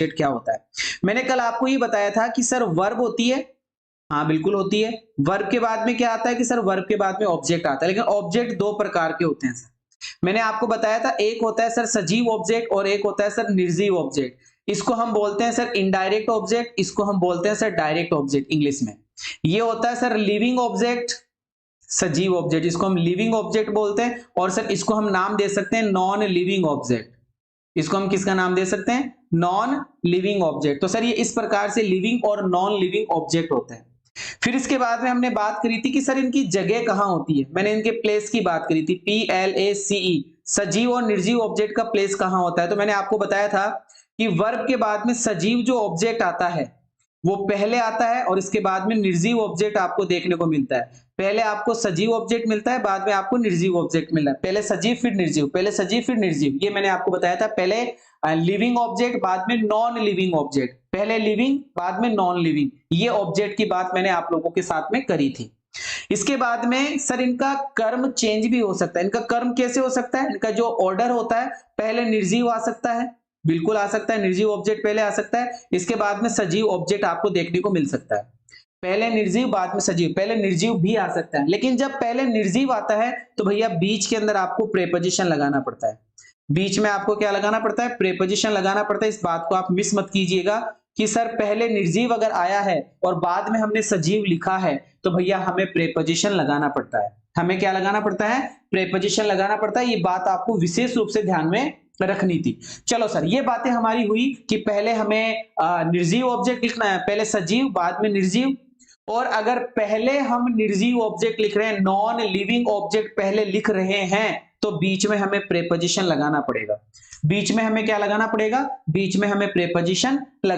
Object क्या होता है। मैंने कल आपको ये बताया था कि सर वर्ब होती है, हाँ बिल्कुल होती है। वर्ब के बाद में क्या आता है कि सर वर्ब के बाद में ऑब्जेक्ट आता है, लेकिन ऑब्जेक्ट दो प्रकार के होते हैं सर। मैंने आपको बताया था एक होता है सर सजीव ऑब्जेक्ट और एक होता है सर निर्जीव ऑब्जेक्ट। इसको हम बोलते हैं सर इनडायरेक्ट ऑब्जेक्ट, इसको हम बोलते हैं सर डायरेक्ट ऑब्जेक्ट इंग्लिश में। ये होता है सर लिविंग ऑब्जेक्ट, सजीव ऑब्जेक्ट, इसको हम लिविंग ऑब्जेक्ट बोलते हैं। और सर इसको हम नाम दे सकते हैं नॉन लिविंग ऑब्जेक्ट। इसको हम किसका नाम दे सकते हैं? Non living object. तो सर ये इस प्रकार से लिविंग और नॉन लिविंग ऑब्जेक्ट होते हैं। फिर इसके बाद में हमने बात करी थी कि सर इनकी जगह कहां होती है। मैंने इनके प्लेस की बात करी थी, PLACE, सजीव और निर्जीव ऑब्जेक्ट का प्लेस कहां होता है। तो मैंने आपको बताया था कि वर्ब के बाद में सजीव जो ऑब्जेक्ट आता है वो पहले आता है और इसके बाद में निर्जीव ऑब्जेक्ट आपको देखने को मिलता है। पहले आपको सजीव ऑब्जेक्ट मिलता है, बाद में आपको निर्जीव ऑब्जेक्ट मिलता है। पहले सजीव फिर निर्जीव, पहले सजीव फिर निर्जीव, ये मैंने आपको बताया था। पहले लिविंग ऑब्जेक्ट, बाद में नॉन लिविंग ऑब्जेक्ट, पहले लिविंग बाद में नॉन लिविंग, ये ऑब्जेक्ट की बात मैंने आप लोगों के साथ में करी थी। इसके बाद में सर इनका कर्म चेंज भी हो सकता है। इनका कर्म कैसे हो सकता है? इनका जो ऑर्डर होता है, पहले निर्जीव आ सकता है, बिल्कुल आ सकता है, निर्जीव ऑब्जेक्ट पहले आ सकता है, इसके बाद में सजीव ऑब्जेक्ट आपको देखने को मिल सकता है। पहले निर्जीव बाद में सजीव, पहले निर्जीव भी आ सकता है। लेकिन जब पहले निर्जीव आता है तो भैया बीच के अंदर आपको प्रेपोजिशन लगाना पड़ता है। बीच में आपको क्या लगाना पड़ता है? प्रेपोजिशन लगाना पड़ता है। इस बात को आप मिस मत कीजिएगा कि सर पहले निर्जीव अगर आया है और बाद में हमने सजीव लिखा है तो भैया हमें प्रेपोजिशन लगाना पड़ता है। हमें क्या लगाना पड़ता है? प्रेपोजिशन लगाना पड़ता है। ये बात आपको विशेष रूप से ध्यान में रखनी थी। चलो सर, ये बातें हमारी हुई कि पहले हमें निर्जीव ऑब्जेक्ट लिखना है, पहले सजीव बाद में निर्जीव। और अगर पहले हम निर्जीव ऑब्जेक्ट लिख रहे हैं, नॉन लिविंग ऑब्जेक्ट पहले लिख रहे हैं, तो बीच में हमें प्रेपोजिशन लगाना पड़ेगा। बीच में हमें क्या लगाना पड़ेगा? बीच में हमें प्रेपोजिशन